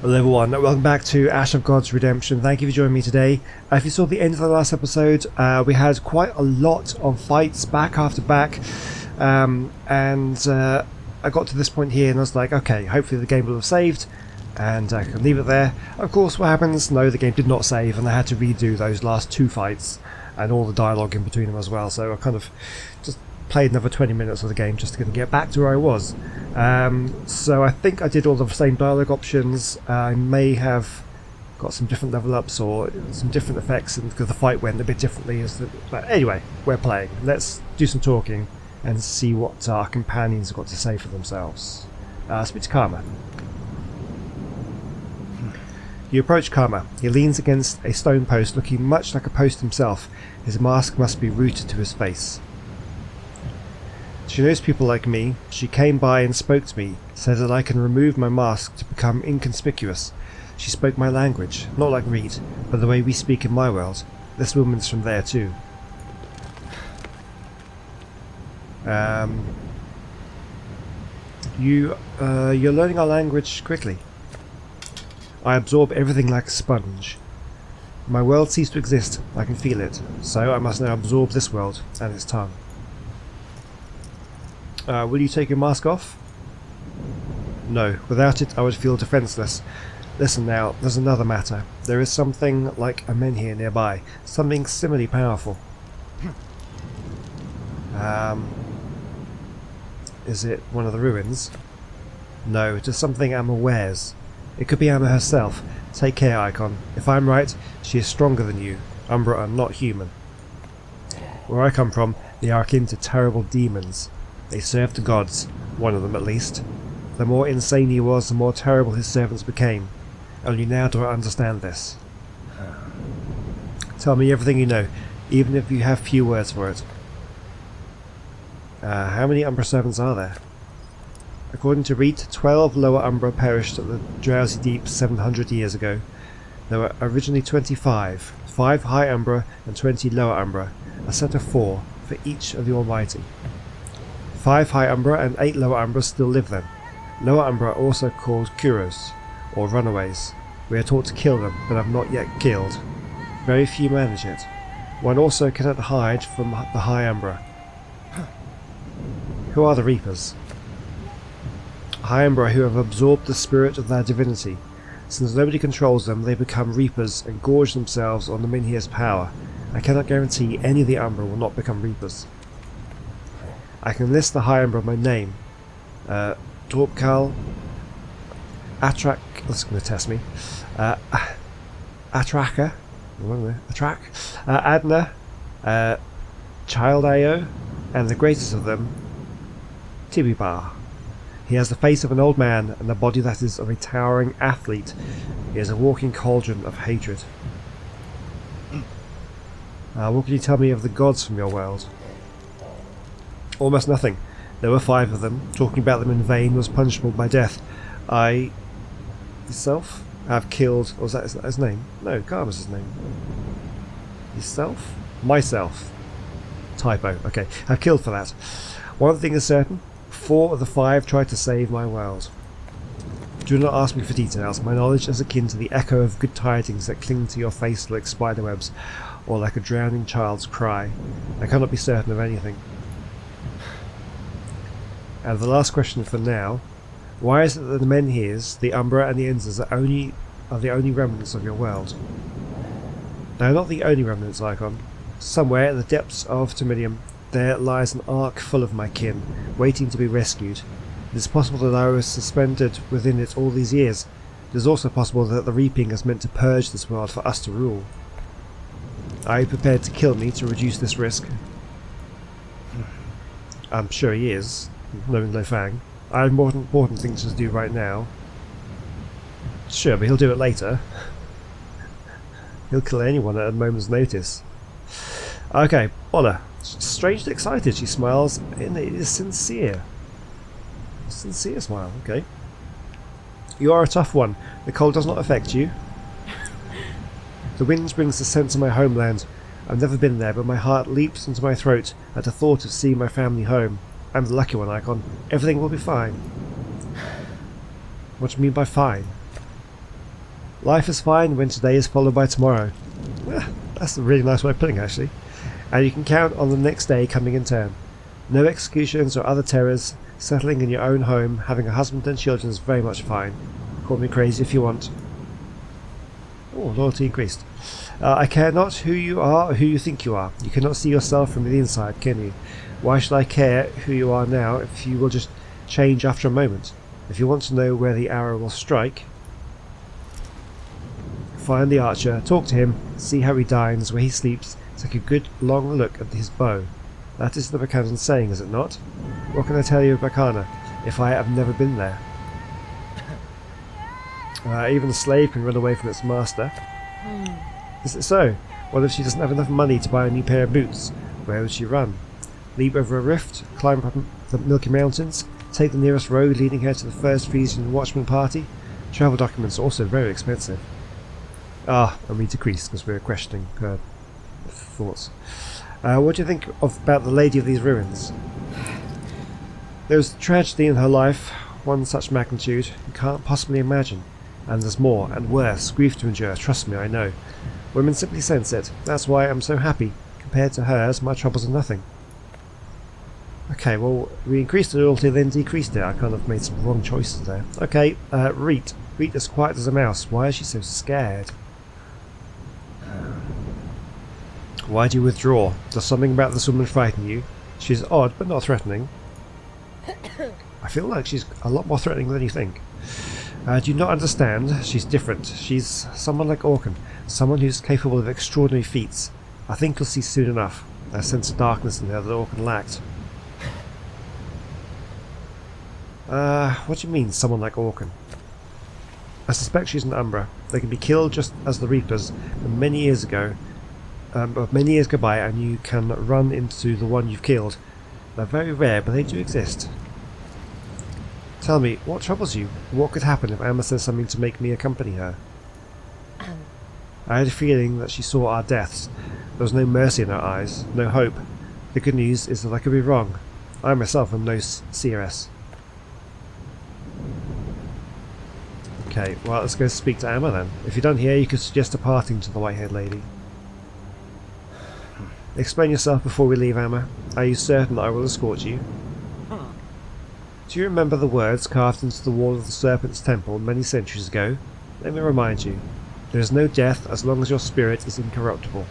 Hello everyone, welcome back to Ash of Gods Redemption. Thank you for joining me today. If you saw the end of the last episode, we had quite a lot of fights back after back, and I got to this point here and I was like, okay, hopefully the game will have saved and I can leave it there. Of course, what happens? No, the game did not save and I had to redo those last two fights and all the dialogue in between them as well, so I kind of just played another 20 minutes of the game just to get back to where I was. So I think I did all the same dialogue options. I may have got some different level ups or some different effects because the fight went a bit differently. But anyway, we're playing. Let's do some talking and see what our companions have got to say for themselves. Speak to Karma. You approach Karma. He leans against a stone post looking much like a post himself. His mask must be rooted to his face. She knows people like me. She came by and spoke to me, said that I can remove my mask to become inconspicuous. She spoke my language, not like Reed, but the way we speak in my world. This woman's from there too. You're learning our language quickly. I absorb everything like a sponge. My world ceased to exist, I can feel it, so I must now absorb this world and its tongue. Will you take your mask off? No, without it I would feel defenceless. Listen now, there's another matter. There is something like a menhir nearby, something similarly powerful. Is it one of the ruins? No, it is something Amma wears. It could be Amma herself. Take care, Icon. If I'm right, she is stronger than you. Umbra are not human. Where I come from, they are akin to terrible demons. They served the gods, one of them at least. The more insane he was, the more terrible his servants became. Only now do I understand this. Tell me everything you know, even if you have few words for it. How many Umbra servants are there? According to Reed, 12 Lower Umbra perished at the Drowsy Deep 700 years ago. There were originally 25, 5 High Umbra and 20 Lower Umbra, a set of 4 for each of the Almighty. 5 High Umbra and 8 Lower Umbra still live then. Lower Umbra are also called Kuros, or runaways. We are taught to kill them, but have not yet killed. Very few manage it. One also cannot hide from the High Umbra. Who are the Reapers? High Umbra who have absorbed the spirit of their divinity. Since nobody controls them, they become Reapers and gorge themselves on the menhir's power. I cannot guarantee any of the Umbra will not become Reapers. I can list the High Umbra by name. Torpkal, Atrak, that's going to test me, Atraka, Atrak, Adna, Childayo, and the greatest of them, Tibibar. He has the face of an old man and the body that is of a towering athlete. He is a walking cauldron of hatred. What can you tell me of the gods from your world? Almost nothing. There were 5 of them. Talking about them in vain was punishable by death. I myself have killed... was that his name? No, Karma's his name. Yourself? Myself. Typo. Okay, I've killed for that. One thing is certain. 4 of the 5 tried to save my world. Do not ask me for details. My knowledge is akin to the echo of good tidings that cling to your face like spiderwebs, or like a drowning child's cry. I cannot be certain of anything. And the last question for now, why is it that the menhirs, the Umbra and the Enzers are the only remnants of your world? They are not the only remnants, Icon. Somewhere in the depths of Tominium there lies an ark full of my kin, waiting to be rescued. It is possible that I was suspended within it all these years. It is also possible that the Reaping is meant to purge this world for us to rule. Are you prepared to kill me to reduce this risk? I'm sure he is. Knowing Lo Fang. I have more important things to do right now. Sure, but he'll do it later. He'll kill anyone at a moment's notice. Okay, Ola. Strangely excited, she smiles, and it is sincere. A sincere smile, okay. You are a tough one. The cold does not affect you. The wind brings the sense of my homeland. I've never been there, but my heart leaps into my throat at the thought of seeing my family home. I'm the lucky one, Icon. Everything will be fine. What do you mean by fine? Life is fine when today is followed by tomorrow. Well, that's a really nice way of putting it, actually. And you can count on the next day coming in turn. No executions or other terrors. Settling in your own home, having a husband and children is very much fine. Call me crazy if you want. Oh, loyalty increased. I care not who you are or who you think you are. You cannot see yourself from the inside, can you? Why should I care who you are now if you will just change after a moment? If you want to know where the arrow will strike, find the archer, talk to him, see how he dines, where he sleeps, take a good long look at his bow. That is the Bacanan saying, is it not? What can I tell you of Bacana, if I have never been there? Even a slave can run away from its master. Is it so? What if she doesn't have enough money to buy a new pair of boots? Where would she run? Leap over a rift, climb up the Milky Mountains, take the nearest road leading her to the first Frisian watchman party? Travel documents are also very expensive. And we decreased because we were questioning her thoughts. What do you think about the Lady of these Ruins? There was tragedy in her life, one such magnitude you can't possibly imagine. And there's more, and worse, grief to endure, trust me, I know. Women simply sense it, that's why I'm so happy. Compared to hers, my troubles are nothing. Okay, well, we increased the loyalty, then decreased it. I kind of made some wrong choices there. Okay, Reet. Reet is quiet as a mouse. Why is she so scared? Why do you withdraw? Does something about this woman frighten you? She's odd, but not threatening. I feel like she's a lot more threatening than you think. Do you not understand? She's different. She's someone like Orkan. Someone who's capable of extraordinary feats. I think you'll see soon enough. A sense of darkness in her that Orkan lacked. What do you mean, someone like Orkan? I suspect she's an Umbra. They can be killed just as the Reapers, but many years go by and you can run into the one you've killed. They're very rare, but they do exist. Tell me, what troubles you? What could happen if Amma says something to make me accompany her? I had a feeling that she saw our deaths. There was no mercy in her eyes, no hope. The good news is that I could be wrong. I myself am no seeress. Okay, well, let's go speak to Amma then. If you're done here, you could suggest departing to the white-haired lady. Explain yourself before we leave, Amma. Are you certain that I will escort you? Do you remember the words carved into the wall of the Serpent's Temple many centuries ago? Let me remind you. There is no death as long as your spirit is incorruptible.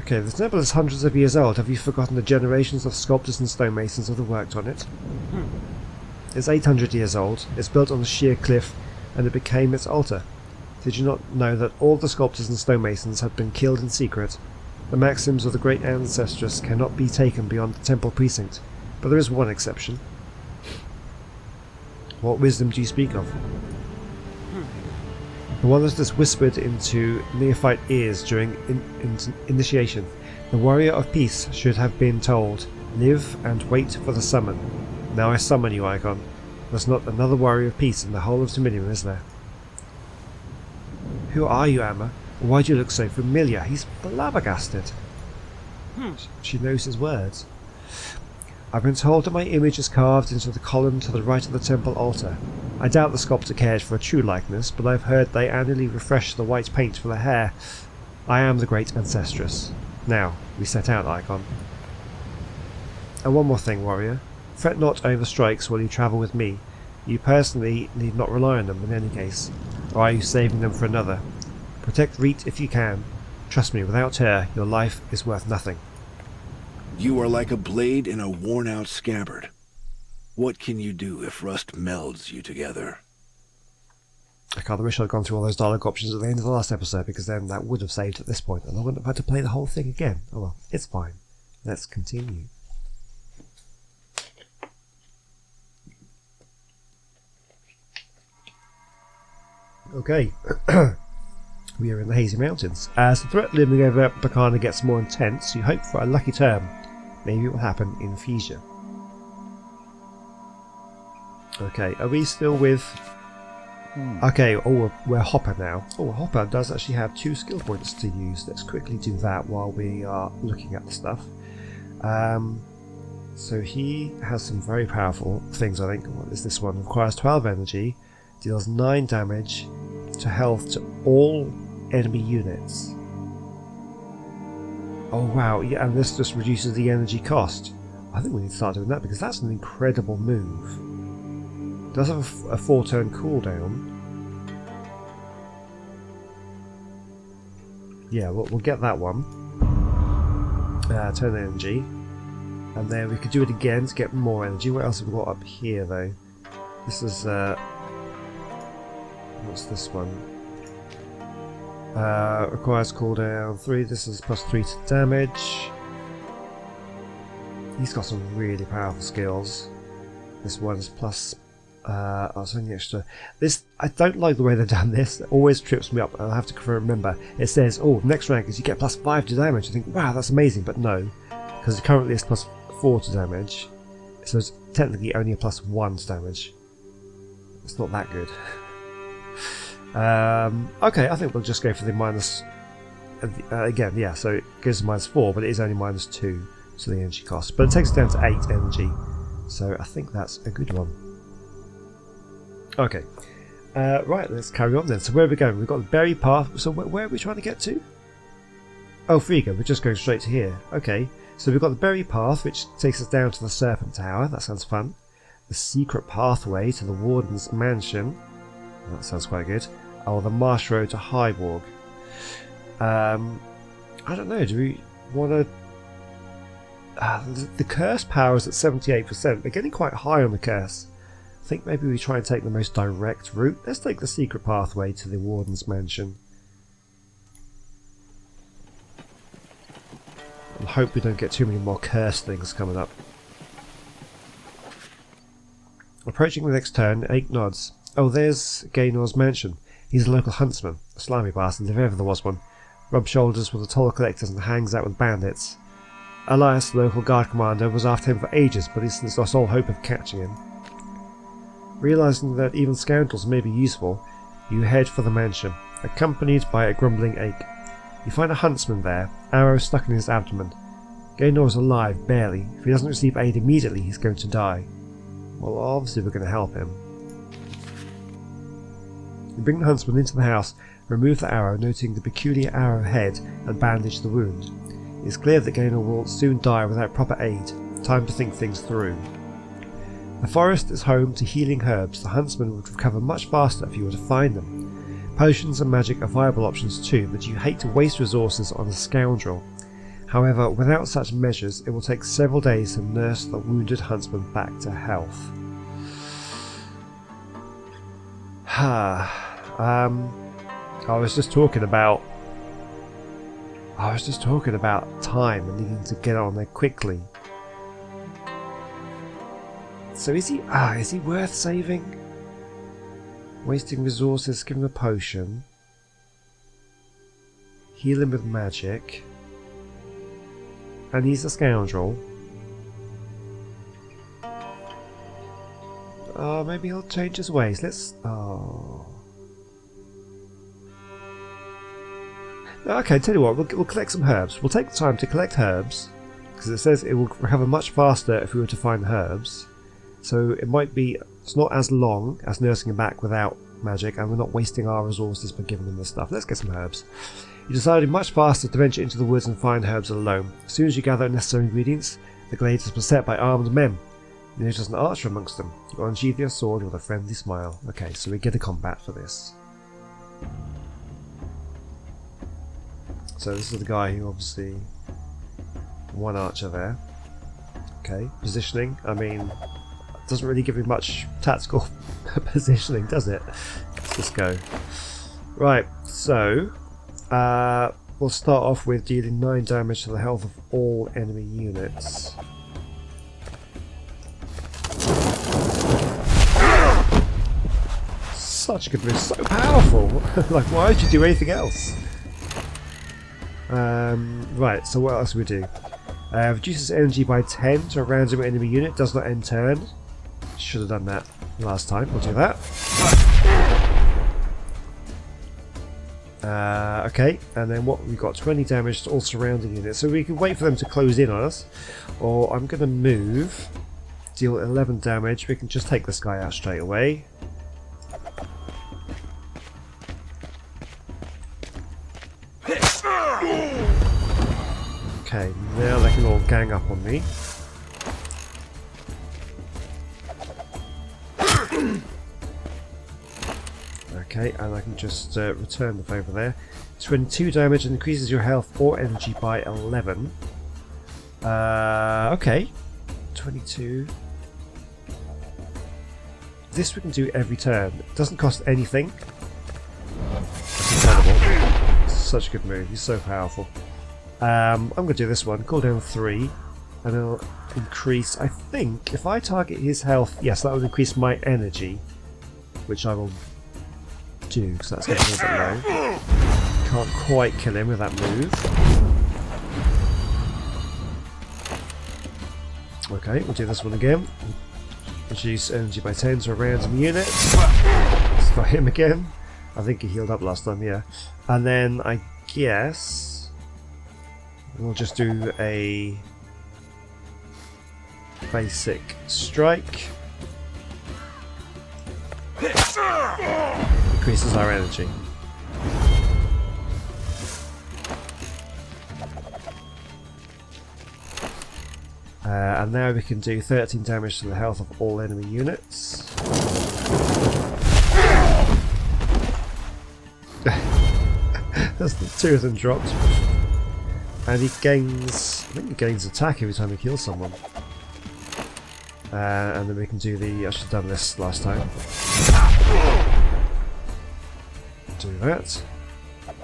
Okay, the temple is hundreds of years old. Have you forgotten the generations of sculptors and stonemasons that have worked on it? It's 800 years old. It's built on a sheer cliff, and it became its altar. Did you not know that all the sculptors and stonemasons had been killed in secret? The maxims of the great ancestress cannot be taken beyond the temple precinct, but there is one exception. What wisdom do you speak of? The one that is whispered into neophyte ears during initiation. The warrior of peace should have been told, live and wait for the summon. Now I summon you, Icon. There's not another warrior of peace in the whole of Dominion, is there? Who are you, Amma? Why do you look so familiar? He's flabbergasted. She knows his words. I've been told that my image is carved into the column to the right of the temple altar. I doubt the sculptor cared for a true likeness, but I've heard they annually refresh the white paint for the hair. I am the great ancestress. Now, we set out, Icon. And one more thing, warrior. Fret not over strikes while you travel with me. You personally need not rely on them in any case. Or are you saving them for another? Protect Reet if you can. Trust me, without her, your life is worth nothing. You are like a blade in a worn-out scabbard. What can you do if rust melds you together? I kind of wish I'd gone through all those dialogue options at the end of the last episode, because then that would have saved at this point, and I wouldn't have had to play the whole thing again. Oh well, it's fine. Let's continue. Okay. We are in the Hazy Mountains. As the threat looming over Bacana gets more intense, you hope for a lucky turn. Maybe it will happen in Frisia. Okay, are we still with... Okay, we're Hopper now. Hopper does actually have 2 skill points to use. Let's quickly do that while we are looking at the stuff. So he has some very powerful things, I think. What is this one? Requires 12 energy, deals 9 damage to health to all enemy units. Oh wow, yeah, and this just reduces the energy cost. I think we need to start doing that because that's an incredible move. It does have a 4-turn cooldown. Yeah, we'll get that one. Turn energy. And then we could do it again to get more energy. What else have we got up here though? This is what's this one? Requires cooldown 3. This is plus 3 to damage. He's got some really powerful skills. This one is plus it's only extra. This, I don't like the way they've done this. It always trips me up. I'll have to remember. It says, oh, next rank is you get plus 5 to damage. I think, wow, that's amazing, but no, because currently it's plus 4 to damage, so it's technically only a plus 1 to damage. It's not that good. Okay, I think we'll just go for the minus again. Yeah, so it goes to minus 4, but it is only minus 2 to the energy cost. But it takes it down to 8 energy, so I think that's a good one. Okay, right, let's carry on then. So where are we going? We've got the berry path. So where are we trying to get to? Oh, Friga, we're just going straight to here. Okay, so we've got the berry path, which takes us down to the Serpent Tower. That sounds fun. The secret pathway to the Warden's mansion. That sounds quite good. Oh, the marsh road to Highborg. I don't know, do we want to... the curse power is at 78%. We're getting quite high on the curse. I think maybe we try and take the most direct route. Let's take the secret pathway to the Warden's mansion. And hope we don't get too many more curse things coming up. Approaching the next turn, 8 nods. Oh, there's Gaenor's mansion. He's a local huntsman, a slimy bastard if ever there was one. Rubs shoulders with the toll collectors and hangs out with bandits. Elias, the local guard commander, was after him for ages, but he's lost all hope of catching him. Realising that even scoundrels may be useful, you head for the mansion, accompanied by a grumbling ache. You find a huntsman there, arrow stuck in his abdomen. Gaenor is alive, barely. If he doesn't receive aid immediately, he's going to die. Well, obviously we're going to help him. You bring the huntsman into the house, remove the arrow, noting the peculiar arrow head, and bandage the wound. It is clear that Gaenor will soon die without proper aid. Time to think things through. The forest is home to healing herbs. The huntsman would recover much faster if you were to find them. Potions and magic are viable options too, but you hate to waste resources on a scoundrel. However, without such measures, it will take several days to nurse the wounded huntsman back to health. I was just talking about time and needing to get on there quickly. So is he worth saving? Wasting resources, give him a potion. Heal him with magic. And he's a scoundrel. Maybe he'll change his ways. Let's... Oh. Okay, tell you what, we'll collect some herbs. We'll take the time to collect herbs, because it says it will recover much faster if we were to find herbs. So it might be, it's not as long as nursing him back without magic, and we're not wasting our resources by giving him this stuff. Let's get some herbs. You decided much faster to venture into the woods and find herbs alone. As soon as you gather necessary ingredients, the glade is beset by armed men. You notice an archer amongst them. You unsheath your sword with a friendly smile. Okay, so we get a combat for this. So this is the guy who obviously... One archer there. Okay, positioning. I mean, it doesn't really give me much tactical positioning, does it? Let's just go. Right, so... we'll start off with dealing 9 damage to the health of all enemy units. Such a good move, so powerful! Like, why would you do anything else? Right, so what else do we do? Reduces energy by 10 to a random enemy unit, does not end turn. Should have done that last time, we'll do that. Okay, and then what we've got 20 damage to all surrounding units, so we can wait for them to close in on us, or I'm going to move, deal 11 damage. We can just take this guy out straight away. Okay, now they can all gang up on me. Okay, and I can just return the favour there. 22 damage and increases your health or energy by 11. Okay, 22. This we can do every turn. It doesn't cost anything. That's incredible. Such a good move. He's so powerful. I'm going to do this one. Cooldown 3. And it'll increase, I think, if I target his health, yes, that will increase my energy. Which I will do, because that's getting a little bit low. Can't quite kill him with that move. Okay, we'll do this one again. Reduce energy by 10 to a random unit. Let's got him again. I think he healed up last time, yeah. And then I guess we'll just do a basic strike. Increases our energy. And now we can do 13 damage to the health of all enemy units. That's the two of them dropped. And he gains, I think he gains attack every time he kills someone. And then we can do the, I should have done this last time. Do that.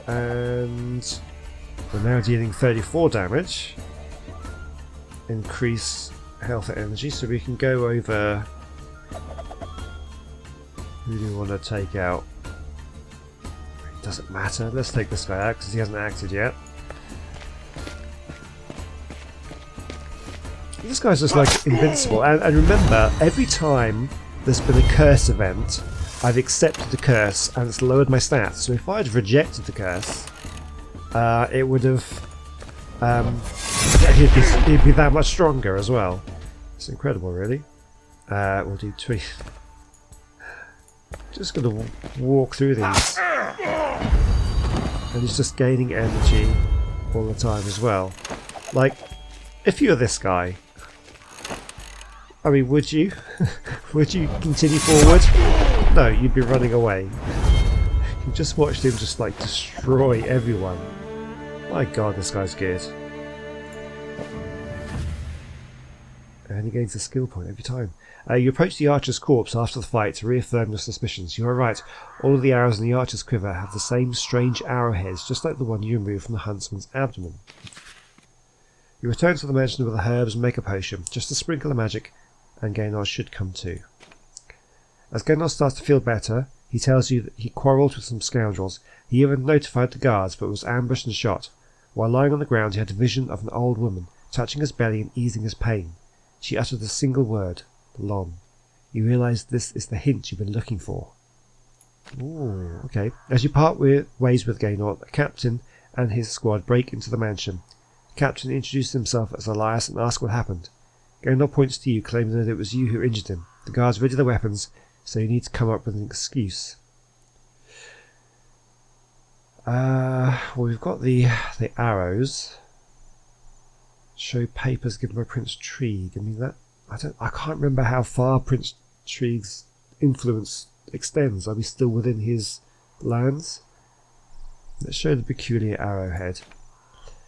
And we're now dealing 34 damage. Increase health and energy, so we can go over. Who do we want to take out? It doesn't matter. Let's take this guy out because he hasn't acted yet. This guy's just like invincible. And remember, every time there's been a curse event, I've accepted the curse and it's lowered my stats. So if I'd rejected the curse, it would have. He'd be that much stronger as well. It's incredible, really. We'll do 3. Just gonna walk through these, and he's just gaining energy all the time as well. Like, if you're this guy, I mean, would you? Would you continue forward? No, you'd be running away. You just watched him just like destroy everyone. My God, this guy's good. And he gains a skill point every time. You approach the archer's corpse after the fight to reaffirm your suspicions. You are right. All of the arrows in the archer's quiver have the same strange arrowheads, just like the one you removed from the huntsman's abdomen. You return to the mansion with the herbs and make a potion. Just a sprinkle of magic, and Gaynor should come to. As Gaynor starts to feel better, he tells you that he quarrelled with some scoundrels. He even notified the guards, but was ambushed and shot. While lying on the ground, he had a vision of an old woman, touching his belly and easing his pain. She uttered a single word, Lon. You realise this is the hint you've been looking for. Ooh, okay. As you part ways with Gaynor, the captain and his squad break into the mansion. The captain introduced himself as Elias and asks what happened. Gaynor points to you, claiming that it was you who injured him. The guards ready their weapons, so you need to come up with an excuse. Well, we've got the arrows. Show papers given by Prince Treeg. I mean, that I can't remember how far Prince Treeg's influence extends. Are we still within his lands? Let's show the peculiar arrowhead.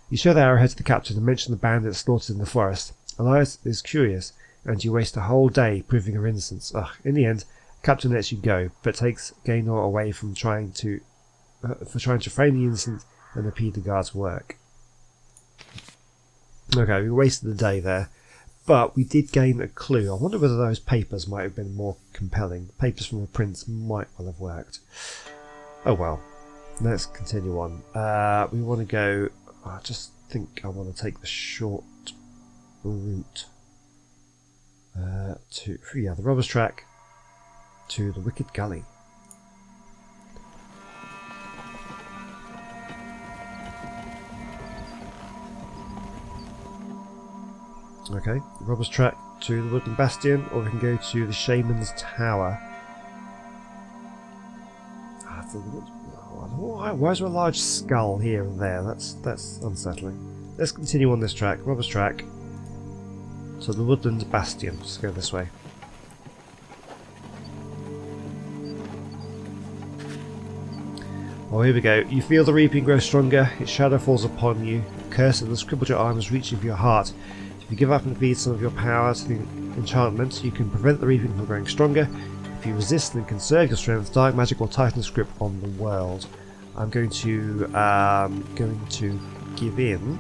You show the arrowhead to the captain and mention the bandits slaughtered in the forest. Elias is curious, and you waste a whole day proving her innocence. Ugh. In the end, Captain lets you go, but takes Gaynor away from trying to frame the innocent and impede the guard's work. Okay, we wasted the day there, but we did gain a clue. I wonder whether those papers might have been more compelling. Papers from a prince might well have worked. Oh well, let's continue on. We want to go. I just think I want to take the short route to the robber's track to the Wicked Gully. Okay, Robber's Track to the Woodland Bastion, or we can go to the Shaman's Tower. Why is there a large skull here and there? That's unsettling. Let's continue on this track, Robber's Track, to the Woodland Bastion. Let's go this way. Oh, here we go. You feel the reaping grow stronger, its shadow falls upon you, the curse that has scribbled your arm is reaching for your heart. If you give up and feed some of your power to the enchantment, you can prevent the reaping from growing stronger. If you resist and conserve your strength, dark magic will tighten its grip on the world. I'm going to give in,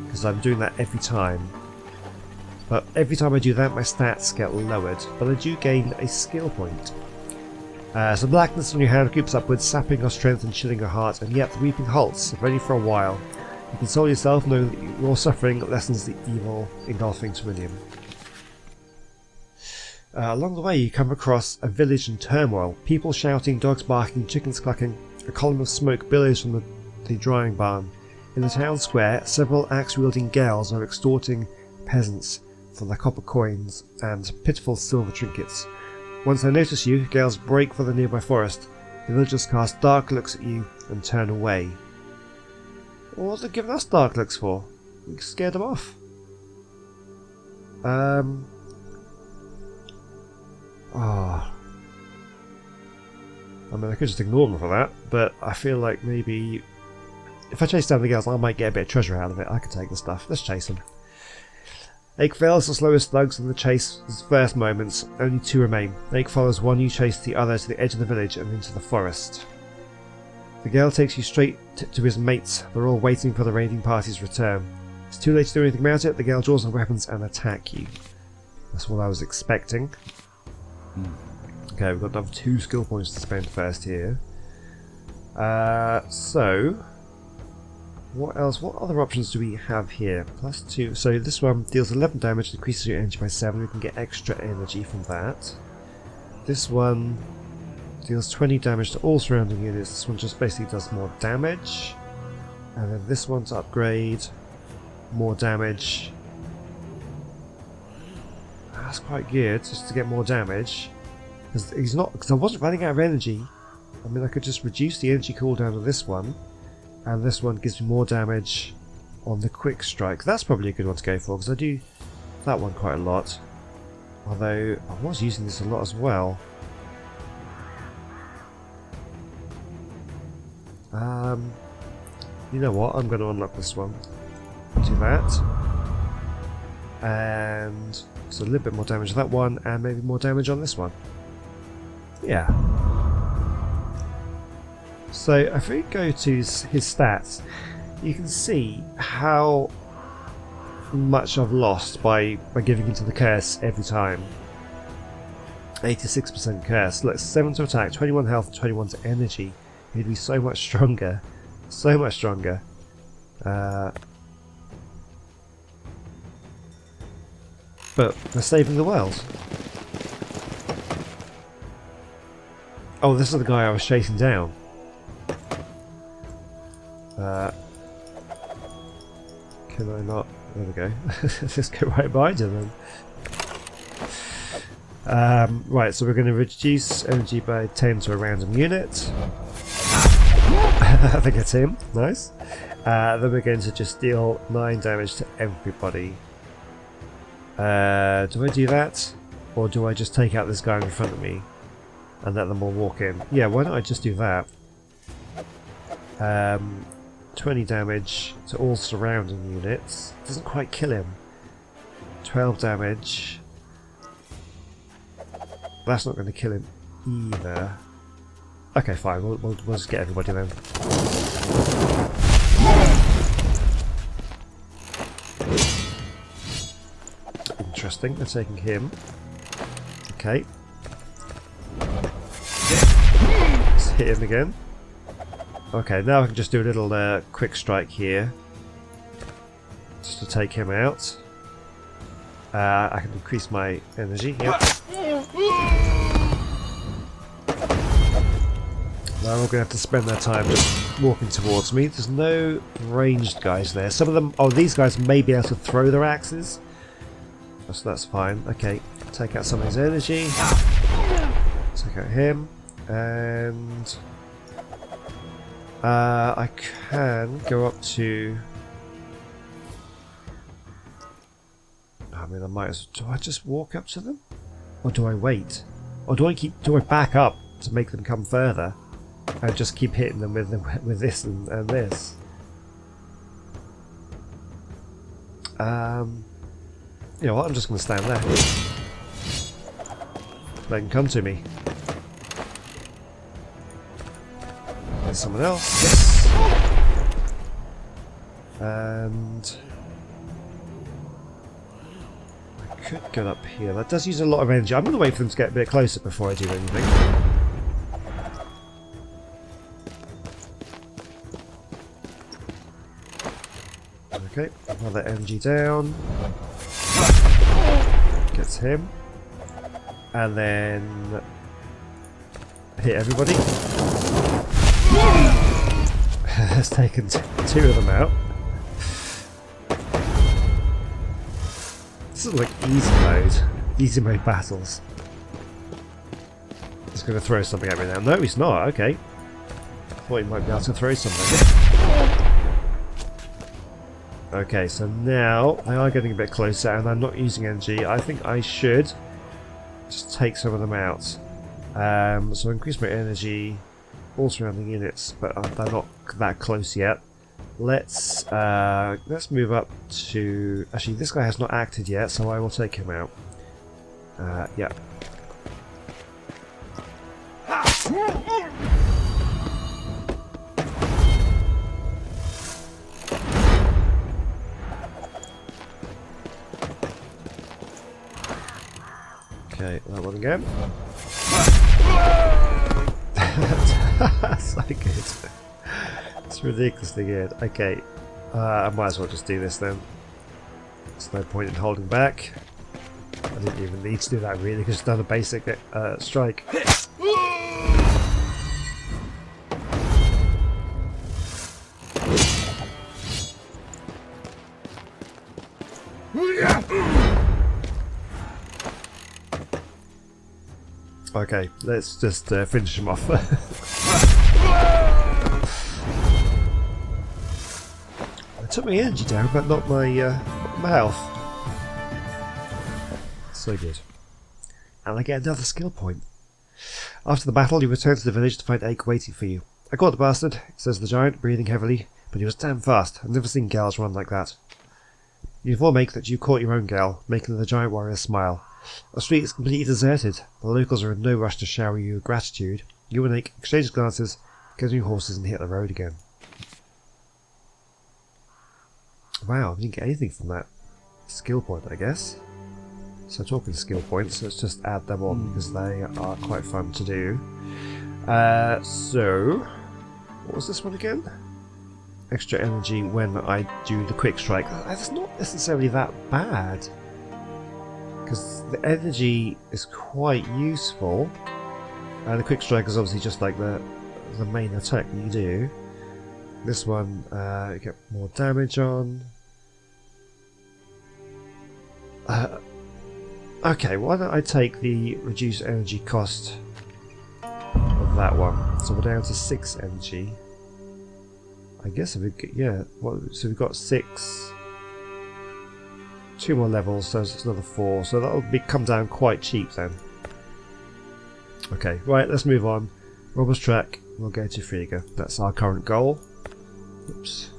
because I'm doing that every time. But every time I do that, my stats get lowered, but I do gain a skill point. So blackness on your hand creeps upwards, sapping your strength and chilling your heart, and yet the weeping halts, if only for a while. You console yourself knowing that your suffering lessens the evil engulfing Tomillium. Along the way you come across a village in turmoil, people shouting, dogs barking, chickens clucking. A column of smoke billows from the drying barn. In the town square, several axe-wielding girls are extorting peasants for their copper coins and pitiful silver trinkets. Once they notice you, gales break for the nearby forest. The villagers cast dark looks at you and turn away. What are they giving us dark looks for? We scared them off. I mean, I could just ignore them for that, but I feel like maybe if I chase down the girls, I might get a bit of treasure out of it. I could take the stuff. Let's chase them. Ake fails the slowest slugs in the chase's first moments. Only 2 remain. Ake follows one, you chase the other to the edge of the village and into the forest. The girl takes you straight to his mates. They're all waiting for the raiding party's return. It's too late to do anything about it. The girl draws her weapons and attack you. That's what I was expecting. Okay, we've got another 2 skill points to spend first here. So what else? What other options do we have here? +2. So this one deals 11 damage, increases your energy by 7. We can get extra energy from that. This one deals 20 damage to all surrounding units. This one just basically does more damage. And then this one to upgrade, more damage. That's quite good, just to get more damage. Because I wasn't running out of energy. I mean, I could just reduce the energy cooldown of this one. And this one gives me more damage on the quick strike. That's probably a good one to go for, because I do that one quite a lot. Although, I was using this a lot as well. You know what, I'm going to unlock this one. Do that. And so a little bit more damage on that one, and maybe more damage on this one. Yeah. So if we go to his stats, you can see how much I've lost by giving into the curse every time. 86% curse. Look, 7 to attack, 21 health, 21 to energy. He'd be so much stronger. So much stronger. But we're saving the world. Oh, this is the guy I was chasing down. Can I not? There we go. Let's go right behind him then. Right, so we're going to reduce energy by 10 to a random unit. I think it's him. Nice. Then we're going to just deal 9 damage to everybody. Do I do that? Or do I just take out this guy in front of me and let them all walk in? Yeah, why don't I just do that? 20 damage to all surrounding units. Doesn't quite kill him. 12 damage. That's not going to kill him either. Okay, fine. We'll just get everybody then. Interesting. They're taking him. Okay. Let's hit him again. Okay, now I can just do a little quick strike here, just to take him out. I can increase my energy. Yep. Now we're going to have to spend their time just walking towards me. There's no ranged guys there. Some of them, oh, these guys may be able to throw their axes, So that's fine. Okay, take out some of his energy. Take out him. And I can go up to... I mean, I might as... Do I just walk up to them? Or do I wait? Or do I back up to make them come further? And just keep hitting them with this and this? You know what, I'm just going to stand there. They can come to me. There's someone else. Yes! And... I could go up here. That does use a lot of energy. I'm going to wait for them to get a bit closer before I do anything. Okay, another energy down. Gets him. And then hit everybody. Has taken two of them out. This is like easy mode battles. He's going to throw something at me now. No, he's not. Okay. Thought he might be able to throw something. Okay, so now they are getting a bit closer and I'm not using energy. I think I should just take some of them out. So increase my energy, all surrounding units, but they're not that close yet. Let's move up to... Actually, this guy has not acted yet, so I will take him out. Yeah. Okay, that one again. So good. It's ridiculously good. Okay, I might as well just do this then. There's no point in holding back. I didn't even need to do that really, because it's done a basic strike. Okay, let's just finish him off. I took my energy down, but not my health. So good. And I get another skill point. After the battle, you return to the village to find Ache waiting for you. I caught the bastard, says the giant, breathing heavily, but he was damn fast. I've never seen gals run like that. You inform Ache that you caught your own gal, making the giant warrior smile. The street is completely deserted. The locals are in no rush to shower you with gratitude. You and Ache exchange glances, get on your horses and hit the road again. Wow, I didn't get anything from that skill point, I guess. So talking skill points, let's just add them on because they are quite fun to do. So, what was this one again? Extra energy when I do the quick strike. That's not necessarily that bad, because the energy is quite useful, and the quick strike is obviously just like the main attack that you do. This one, you get more damage on. Okay, why don't I take the reduced energy cost of that one? So we're down to 6 energy. I guess if we get, yeah, so we've got 6. 2 more levels, so it's another 4. So that'll come down quite cheap then. Okay, right, let's move on. Robber's Track, we'll go to Frigga. That's our current goal. Oops.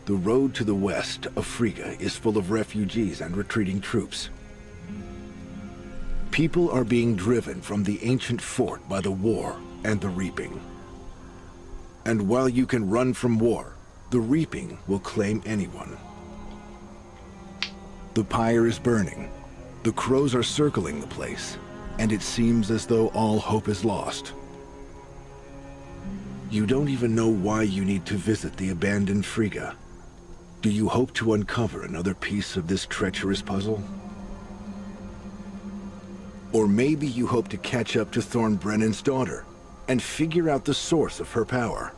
The road to the west of Frigga is full of refugees and retreating troops. People are being driven from the ancient fort by the war and the reaping. And while you can run from war, the reaping will claim anyone. The pyre is burning. The crows are circling the place, and it seems as though all hope is lost. You don't even know why you need to visit the abandoned Frigga. Do you hope to uncover another piece of this treacherous puzzle? Or maybe you hope to catch up to Thornbrennan's daughter and figure out the source of her power.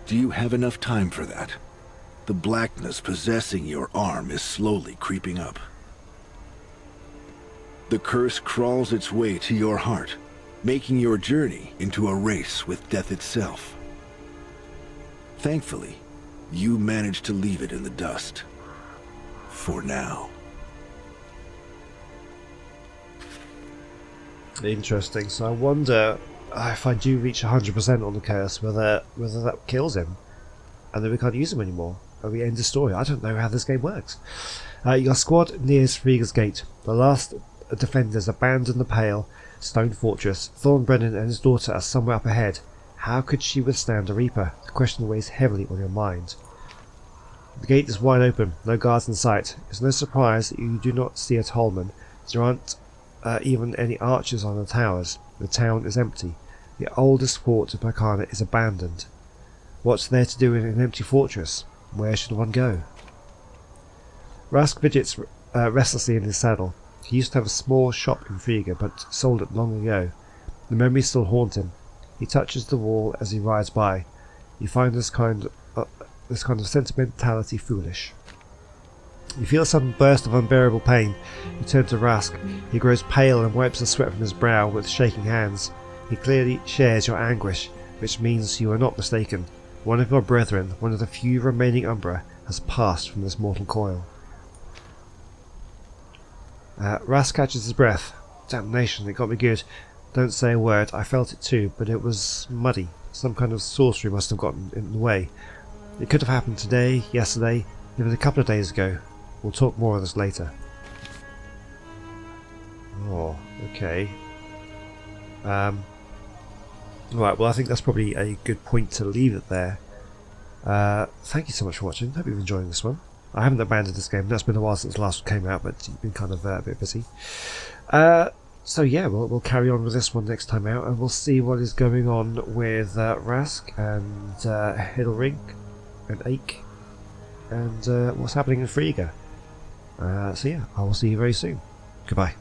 Do you have enough time for that? The blackness possessing your arm is slowly creeping up. The curse crawls its way to your heart, making your journey into a race with death itself. Thankfully, you managed to leave it in the dust. For now. Interesting. So I wonder if I do reach 100% on the curse, whether that kills him, and then we can't use him anymore, and we end the story. I don't know how this game works. Your squad nears Frigga's gate. The last defenders abandon the pale stone fortress. Thornbrennan and his daughter are somewhere up ahead. How could she withstand a Reaper? The question weighs heavily on your mind. The gate is wide open, no guards in sight. It's no surprise that you do not see a tollman. There aren't even any archers on the towers. The town is empty. The oldest fort of Pakana is abandoned. What's there to do in an empty fortress? Where should one go? Rask fidgets restlessly in his saddle. He used to have a small shop in Frigga, but sold it long ago. The memories still haunt him. He touches the wall as he rides by. You find this kind of sentimentality foolish. You feel a sudden burst of unbearable pain. You turn to Rask. He grows pale and wipes the sweat from his brow with shaking hands. He clearly shares your anguish, which means you are not mistaken. One of your brethren, one of the few remaining Umbra, has passed from this mortal coil. Rask catches his breath. Damnation, it got me good. Don't say a word. I felt it too, but it was muddy. Some kind of sorcery must have gotten in the way. It could have happened today, yesterday, even a couple of days ago. We'll talk more of this later. Oh, okay. Right, well I think that's probably a good point to leave it there. Thank you so much for watching. Hope you're enjoying this one. I haven't abandoned this game. That's been a while since the last one came out, but you've been kind of a bit busy. So yeah, we'll carry on with this one next time out, and we'll see what is going on with Rask and Hildring and Ake, and what's happening in Frigga. So yeah, I will see you very soon. Goodbye.